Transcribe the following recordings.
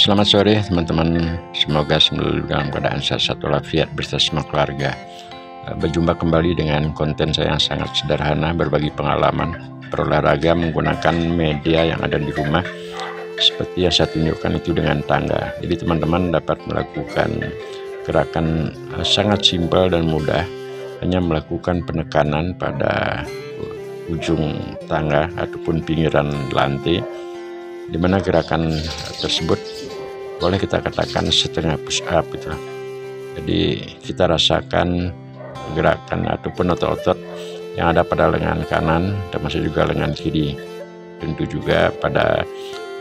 Selamat sore teman-teman, semoga selalu dalam keadaan sehat walafiat beserta semua keluarga. Berjumpa kembali dengan konten saya yang sangat sederhana, berbagi pengalaman berolahraga menggunakan media yang ada di rumah. Seperti yang saya tunjukkan itu dengan tangga. Jadi teman-teman dapat melakukan gerakan sangat simpel dan mudah, hanya melakukan penekanan pada ujung tangga ataupun pinggiran lantai, di mana gerakan tersebut boleh kita katakan setengah push up gitu. Jadi kita rasakan gerakan ataupun otot-otot yang ada pada lengan kanan, termasuk juga lengan kiri, tentu juga pada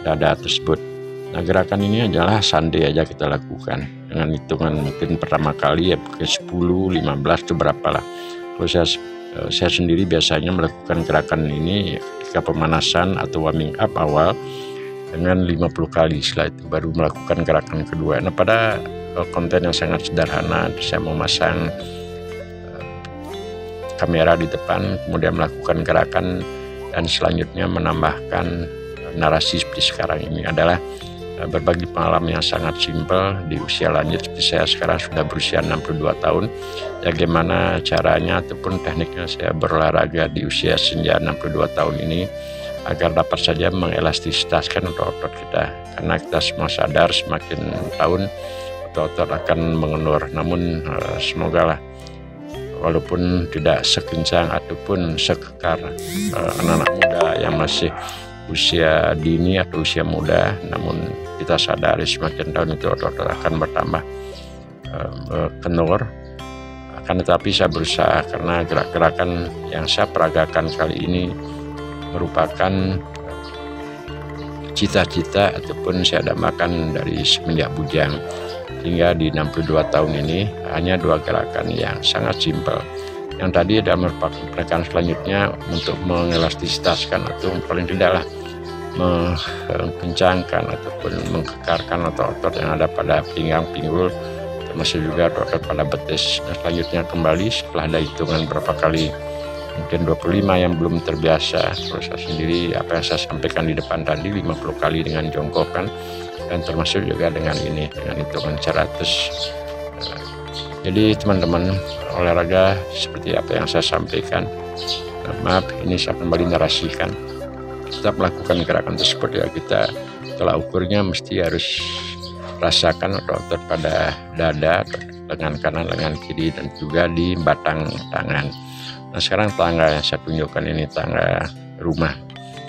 dada tersebut. Nah, gerakan ini adalah santai aja kita lakukan dengan hitungan mungkin pertama kali ya pakai 10, 15 itu berapa lah. Kalau saya sendiri biasanya melakukan gerakan ini ketika pemanasan atau warming up awal dengan 50 kali, setelah itu baru melakukan gerakan kedua. Nah, pada konten yang sangat sederhana, saya memasang kamera di depan, kemudian melakukan gerakan, dan selanjutnya menambahkan narasi seperti sekarang ini adalah berbagi pengalaman yang sangat simpel di usia lanjut seperti saya sekarang sudah berusia 62 tahun. Bagaimana caranya ataupun tekniknya saya berolahraga di usia senja 62 tahun ini agar dapat saja mengelastistaskan otot-otot kita, karena kita semua sadar semakin tahun otot-otot akan mengenur. Namun semoga lah walaupun tidak sekencang ataupun sekekar anak-anak muda yang masih usia dini atau usia muda, namun kita sadari semakin tahun itu otot-otot akan bertambah kenur. Akan tetapi saya berusaha, karena gerak-gerakan yang saya peragakan kali ini merupakan cita-cita ataupun saya dambakan dari semenjak bujang hingga di 62 tahun ini. Hanya dua gerakan yang sangat simpel. Yang tadi adalah merupakan gerakan selanjutnya untuk mengelastistaskan atau paling tidaklah mengencangkan ataupun mengkekarkan otot-otot yang ada pada pinggang, pinggul, termasuk juga otot pada betis. Nah, selanjutnya kembali setelah ada hitungan berapa kali, mungkin 25 yang belum terbiasa. Kalau saya sendiri, apa yang saya sampaikan di depan tadi 50 kali dengan jongkokan, dan termasuk juga dengan ini, dengan hitungan 100. Jadi teman-teman, olahraga seperti apa yang saya sampaikan. Maaf, ini saya kembali narasikan. Kita melakukan gerakan tersebut ya, kita telah ukurnya mesti harus rasakan otot-otot pada dada, lengan kanan, lengan kiri, dan juga di batang tangan. Nah, sekarang tangga yang saya tunjukkan ini tangga rumah.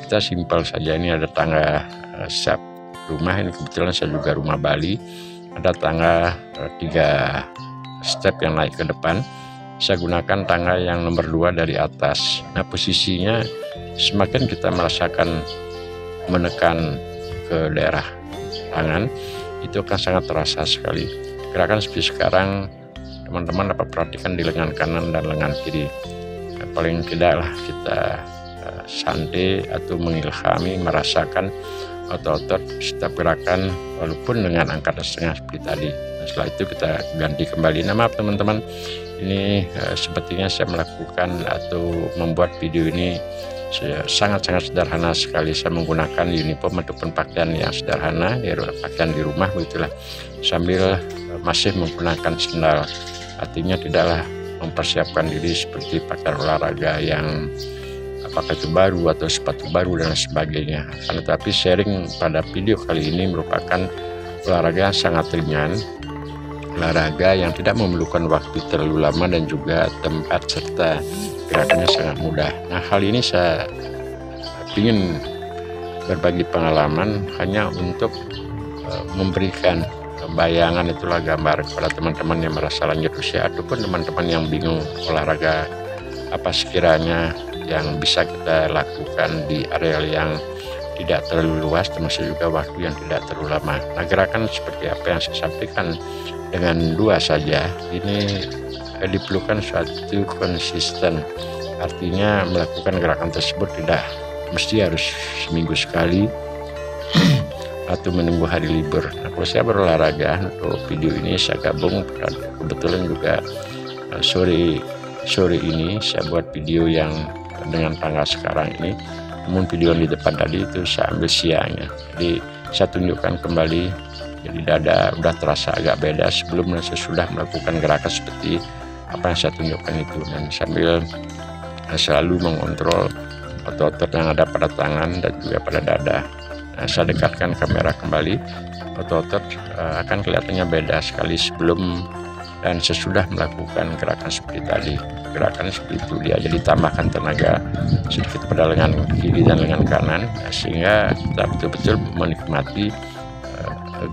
Kita simpel saja, ini ada tangga sap rumah, ini kebetulan saya juga rumah Bali. Ada tangga 3 step yang naik ke depan. Saya gunakan tangga yang nomor 2 dari atas. Nah, posisinya semakin kita merasakan menekan ke daerah tangan, itu akan sangat terasa sekali. Gerakan seperti sekarang teman-teman dapat perhatikan di lengan kanan dan lengan kiri. Paling tidaklah kita santai atau mengilhami merasakan otot-otot setiap gerakan walaupun dengan angkatan setengah seperti tadi. Nah, setelah itu kita ganti kembali. Nah, maaf teman-teman, ini sepertinya saya melakukan atau membuat video ini sangat-sangat sederhana sekali. Saya menggunakan uniform ataupun pakaian yang sederhana, pakaian di rumah begitulah, sambil masih menggunakan sendal. Artinya tidaklah mempersiapkan diri seperti pakaian olahraga yang apakah itu baru atau sepatu baru dan sebagainya. Tetapi sharing pada video kali ini merupakan olahraga yang sangat ringan, olahraga yang tidak memerlukan waktu terlalu lama dan juga tempat serta gerakannya sangat mudah. Nah, hal ini saya ingin berbagi pengalaman hanya untuk memberikan bayangan, itulah gambar kepada teman-teman yang merasa lanjut usia ataupun teman-teman yang bingung olahraga apa sekiranya yang bisa kita lakukan di area yang tidak terlalu luas, termasuk juga waktu yang tidak terlalu lama. Nah, gerakan seperti apa yang saya sampaikan dengan 2 saja ini diperlukan suatu konsisten. Artinya melakukan gerakan tersebut tidak mesti harus seminggu sekali atau menunggu hari libur. Nah, kalau saya berolahraga untuk video ini saya gabung, kebetulan juga sore ini saya buat video yang dengan tanggal sekarang ini, namun video yang di depan tadi itu saya ambil siangnya. Jadi saya tunjukkan kembali Jadi dada udah terasa agak beda sebelum dan sesudah melakukan gerakan seperti apa yang saya tunjukkan itu, dan sambil selalu mengontrol otot-otot yang ada pada tangan dan juga pada dada. Nah, saya dekatkan kamera kembali, otot-otot akan kelihatannya beda sekali sebelum dan sesudah melakukan gerakan seperti tadi. Gerakan seperti itu dia jadi tambahkan tenaga sedikit pada lengan kiri dan lengan kanan, sehingga kita betul-betul menikmati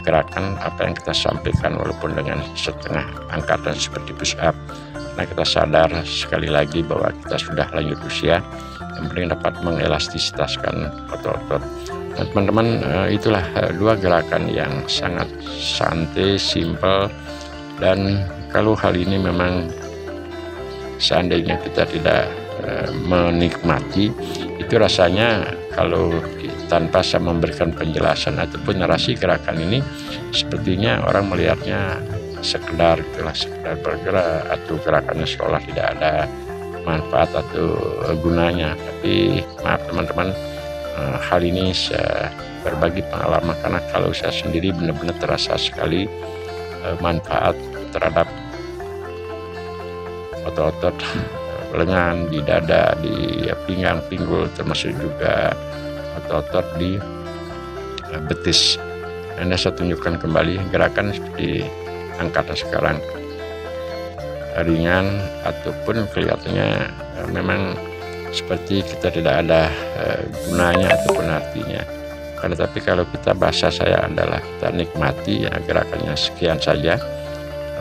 gerakan apa yang kita sampaikan walaupun dengan setengah angkatan seperti push up. Nah, kita sadar sekali lagi bahwa kita sudah lanjut usia, yang penting dapat mengelastistaskan otot-otot. Nah, teman-teman, itulah dua gerakan yang sangat santai, simple, dan kalau hal ini memang seandainya kita tidak menikmati, itu rasanya kalau tanpa saya memberikan penjelasan ataupun narasi gerakan ini, sepertinya orang melihatnya sekedar bergerak atau gerakannya seolah tidak ada manfaat atau gunanya. Tapi maaf teman-teman, hal ini saya berbagi pengalaman karena kalau saya sendiri benar-benar terasa sekali manfaat terhadap otot-otot lengan, di dada, di pinggang, pinggul, termasuk juga otot-otot di betis. Anda saya tunjukkan kembali gerakan seperti angkatan sekarang, ringan ataupun kelihatannya memang seperti kita tidak ada gunanya ataupun artinya. Karena tapi kalau kita, bahasa saya adalah kita nikmati ya, gerakannya sekian saja,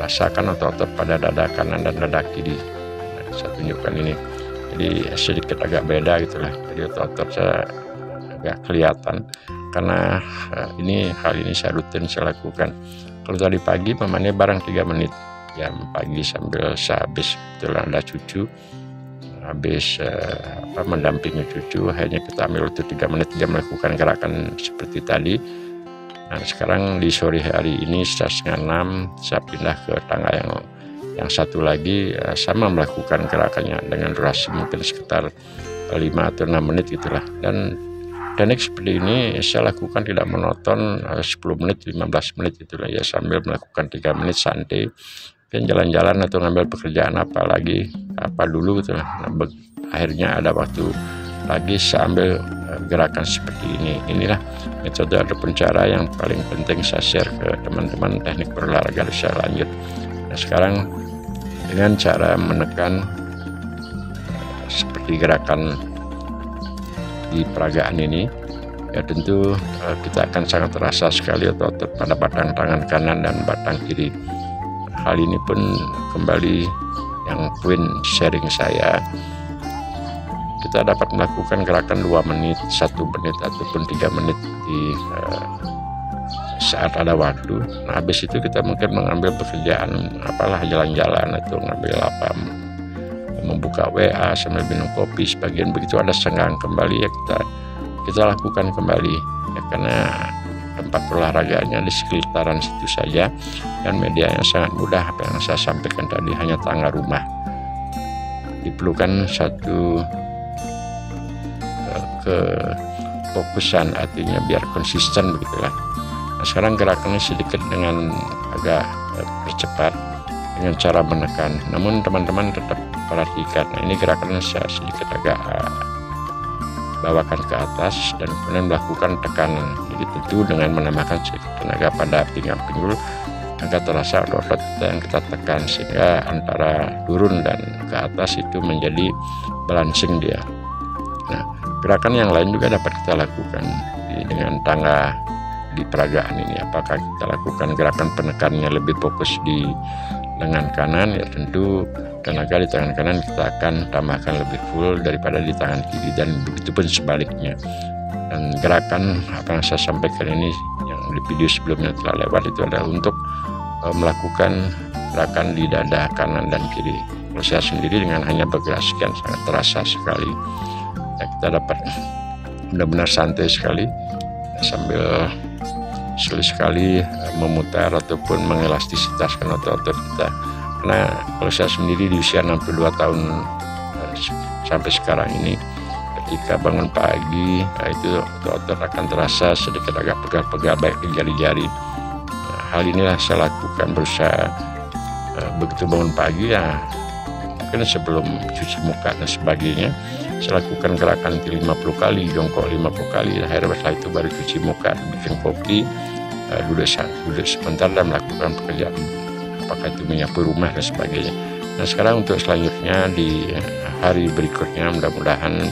rasakan otot-otot pada dada kanan dan dada kiri. Nah, saya tunjukkan ini, jadi sedikit agak beda gitulah, jadi otot-otot saya agak kelihatan karena hal ini saya rutin saya lakukan. Kalau tadi pagi pemainnya barang 3 menit jam pagi sambil sehabis betul ada cucu, habis mendampingi cucu, akhirnya kita ambil waktu 3 menit dia melakukan gerakan seperti tadi. Nah, sekarang di sore hari ini setengah 6 saya pindah ke tangga yang satu lagi, sama melakukan gerakannya dengan durasi mungkin sekitar 5 atau 6 menit gitulah. Dan teknik seperti ini saya lakukan tidak monoton, 10 menit 15 menit itulah ya, sambil melakukan 3 menit santai, mungkin jalan-jalan atau ngambil pekerjaan apa dulu gitu lah. Nah, akhirnya ada waktu lagi sambil gerakan seperti ini. Inilah metode ataupun cara yang paling penting saya share ke teman-teman teknik berolahraga usia lanjut. Nah, sekarang dengan cara menekan seperti gerakan di peragaan ini, ya tentu kita akan sangat terasa sekali otot pada batang tangan kanan dan batang kiri. Hal ini pun kembali yang poin sharing saya, kita dapat melakukan gerakan 2 menit, 1 menit ataupun 3 menit di saat ada waktu. Nah, habis itu kita mungkin mengambil pekerjaan apalah, jalan-jalan atau ngambil membuka WA sambil minum kopi, sebagian begitu ada senggang kembali ya kita lakukan kembali ya, karena tempat olahraganya di sekitaran situ saja dan media yang sangat mudah. Apa yang saya sampaikan tadi hanya tangga rumah, diperlukan satu kefokusan, artinya biar konsisten begitulah. Nah, sekarang gerakannya sedikit dengan agak percepat dengan cara menekan, namun teman-teman tetap perhatikan. Nah, ini gerakannya saya sedikit agak bawakan ke atas dan kemudian melakukan tekanan. Jadi tentu dengan menambahkan sedikit tenaga pada pinggang pinggul agar terasa otot kita yang kita tekan, sehingga antara turun dan ke atas itu menjadi balancing dia. Nah, gerakan yang lain juga dapat kita lakukan dengan tangga di peragaan ini. Apakah kita lakukan gerakan penekannya lebih fokus di lengan kanan, ya tentu tenaga di tangan kanan kita akan tambahkan lebih full daripada di tangan kiri, dan begitu pun sebaliknya. Dan gerakan apa yang saya sampaikan ini yang di video sebelumnya telah lewat itu adalah untuk melakukan gerakan di dada kanan dan kiri. Kalau saya sendiri dengan hanya bergerak sekian sangat terasa sekali ya, kita dapat benar-benar santai sekali sambil sekali-sekali memutar ataupun mengelastisitaskan otot-otot kita. Karena kalau saya sendiri di usia 62 tahun sampai sekarang ini, ketika bangun pagi, itu otot-otot akan terasa sedikit agak pegal-pegal baik di jari-jari. hal inilah saya lakukan, berusaha begitu bangun pagi ya, mungkin sebelum cuci muka dan sebagainya, saya lakukan gerakan 50 kali, jongkok 50 kali, akhirnya setelah itu baru cuci muka, bikin kopi, duduk sebentar dan melakukan pekerjaan, apakah itu menyapu rumah dan sebagainya. Nah sekarang untuk selanjutnya di hari berikutnya, mudah-mudahan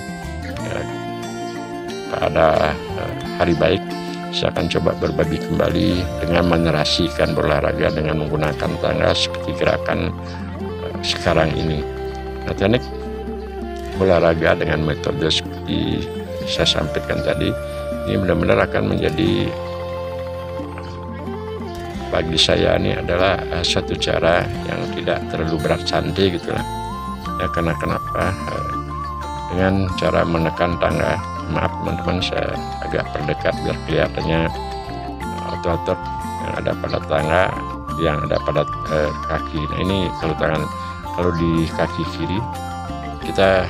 pada hari baik, saya akan coba berbagi kembali dengan menerasikan berolahraga dengan menggunakan tangga seperti gerakan sekarang ini. Nah, teknik berolahraga dengan metode seperti saya sampaikan tadi ini benar-benar akan menjadi, bagi saya ini adalah satu cara yang tidak terlalu berat santai gitu lah ya. Karena kenapa? Dengan cara menekan tangga, maaf teman-teman, saya agak perdekat biar kelihatannya otot-otot yang ada pada tangga, yang ada pada kaki. Nah ini kalau di kaki kiri kita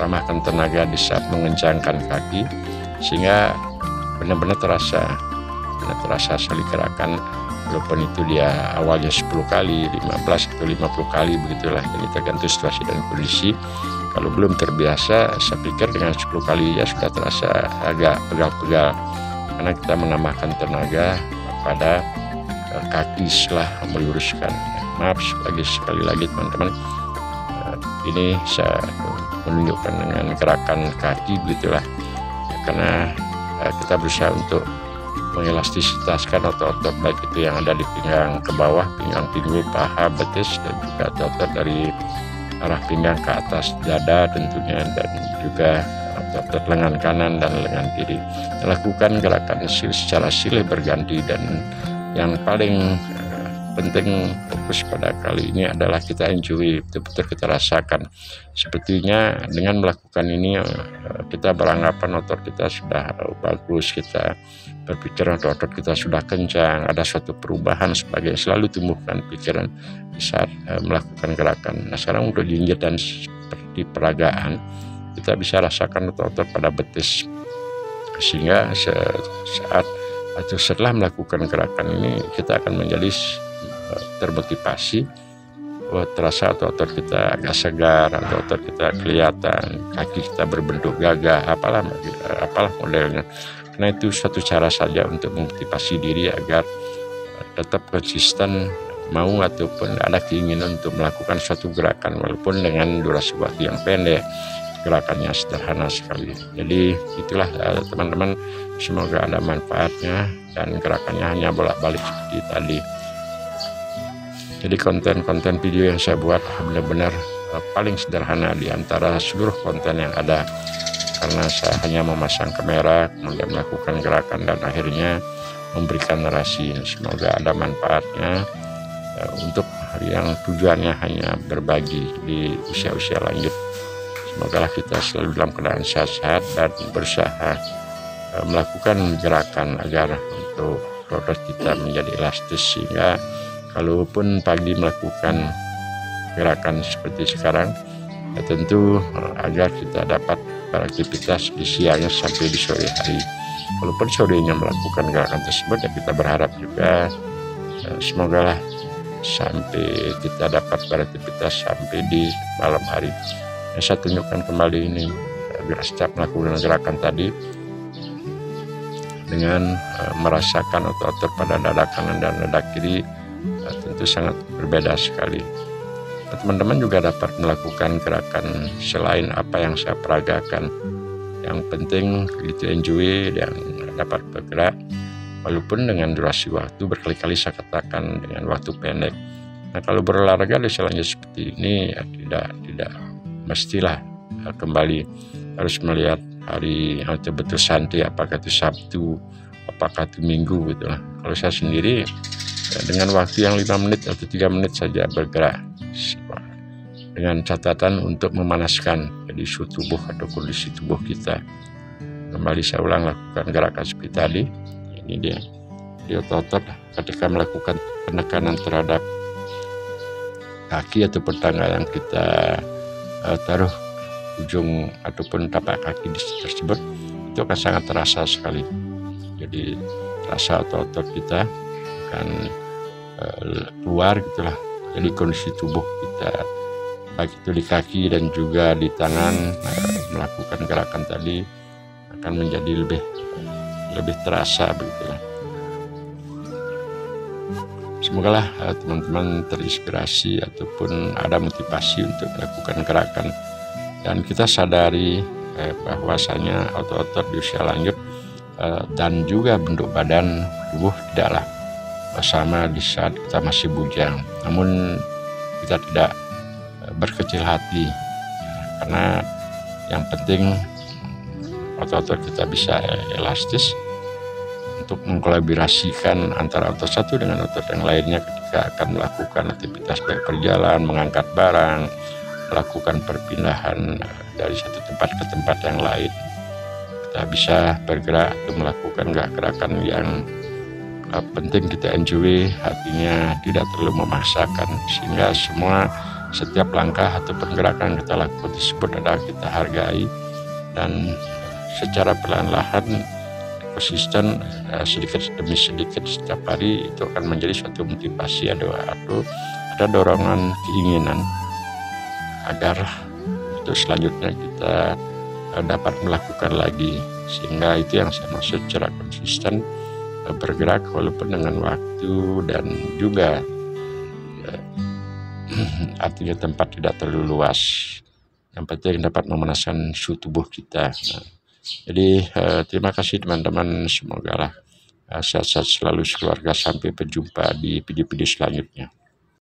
tambahkan tenaga di saat mengencangkan kaki, sehingga benar-benar terasa sekali gerakan, walaupun itu dia awalnya 10 kali, 15 atau 50 kali begitulah, jadi tergantung situasi dan kondisi. Kalau belum terbiasa, saya pikir dengan 10 kali ya sudah terasa agak pegal-pegal, karena kita menambahkan tenaga pada kaki setelah meluruskan. Maaf sekali lagi teman-teman, ini saya menunjukkan dengan gerakan kaki begitulah, karena kita berusaha untuk mengelastistaskan otot-otot baik itu yang ada di pinggang ke bawah, pinggang pinggul, paha, betis, dan juga otot dari arah pinggang ke atas dada tentunya, dan juga otot lengan kanan dan lengan kiri. Lakukan gerakan secara silih berganti, dan yang paling penting fokus pada kali ini adalah kita enjoy, betul-betul kita rasakan. Sepertinya dengan melakukan ini kita beranggapan otot kita sudah bagus, kita berpikir otot kita sudah kencang, ada suatu perubahan sebagai selalu tumbuhkan pikiran di saat melakukan gerakan. Nah sekarang udah diinjak dan seperti peragaan, kita bisa rasakan otot-otot pada betis, sehingga saat atau setelah melakukan gerakan ini kita akan menjadi termotivasi, terasa otot-otot kita agak segar, atau otot kita kelihatan, kaki kita berbentuk gagah, apalah modelnya. Karena itu suatu cara saja untuk memotivasi diri agar tetap konsisten mau ataupun ada keinginan untuk melakukan suatu gerakan walaupun dengan durasi waktu yang pendek. Gerakannya sederhana sekali. Jadi itulah teman-teman, semoga ada manfaatnya dan gerakannya hanya bolak-balik seperti tadi. Jadi konten-konten video yang saya buat benar-benar paling sederhana di antara seluruh konten yang ada, karena saya hanya memasang kamera kemudian melakukan gerakan dan akhirnya memberikan narasi. Semoga ada manfaatnya untuk yang tujuannya hanya berbagi di usia-usia lanjut. Semoga kita selalu dalam keadaan sehat-sehat dan berusaha melakukan gerakan agar untuk otot kita menjadi elastis, sehingga kalaupun pagi melakukan gerakan seperti sekarang, ya tentu agar kita dapat beraktivitas di siangnya sampai di sore hari. Walaupun sorenya melakukan gerakan tersebut, ya kita berharap juga semoga sampai kita dapat beraktivitas sampai di malam hari. Saya tunjukkan kembali ini agar setiap melakukan gerakan tadi dengan merasakan otot-otot pada dada kanan dan dada kiri tentu sangat berbeda sekali. Teman-teman juga dapat melakukan gerakan selain apa yang saya peragakan. Yang penting itu enjoy dan dapat bergerak walaupun dengan durasi waktu berkali-kali saya katakan dengan waktu pendek. Nah kalau berolahraga di selanjutnya seperti ini ya tidak mestilah kembali harus melihat hari yang betul santai, apakah itu Sabtu, apakah itu Minggu gitu lah. Kalau saya sendiri dengan waktu yang 5 menit atau 3 menit saja bergerak, dengan catatan untuk memanaskan jadi suhu tubuh atau kondisi tubuh kita. Kembali saya ulang, lakukan gerakan seperti tadi. Ini dia di otot ketika melakukan penekanan terhadap kaki ataupun tangga yang kita taruh ujung ataupun tapak kaki tersebut, itu akan sangat terasa sekali. Jadi terasa otot-otot kita akan keluar gitulah. Jadi kondisi tubuh kita baik itu di kaki dan juga di tangan melakukan gerakan tadi akan menjadi lebih terasa begitulah. Semoga teman-teman terinspirasi ataupun ada motivasi untuk melakukan gerakan, dan kita sadari bahwasanya otot-otot di usia lanjut dan juga bentuk badan tubuh tidaklah sama di saat kita masih bujang. Namun kita tidak berkecil hati, karena yang penting otot-otot kita bisa elastis untuk mengkolaborasikan antara otot satu dengan otot yang lainnya ketika akan melakukan aktivitas baik berjalan, mengangkat barang, melakukan perpindahan dari satu tempat ke tempat yang lain. Kita bisa bergerak atau melakukan gerakan yang penting kita enjoy, artinya tidak terlalu memaksakan, sehingga setiap langkah atau pergerakan kita lakukan tersebut adalah kita hargai, dan secara perlahan-lahan konsisten sedikit demi sedikit setiap hari itu akan menjadi suatu motivasi atau ada dorongan keinginan agar itu selanjutnya kita dapat melakukan lagi, sehingga itu yang saya maksud secara konsisten bergerak walaupun dengan waktu dan juga artinya tempat tidak terlalu luas. Yang penting dapat memanaskan suhu tubuh kita. Jadi terima kasih teman-teman, semoga sehat-sehat selalu sekeluarga, sampai berjumpa di video-video selanjutnya.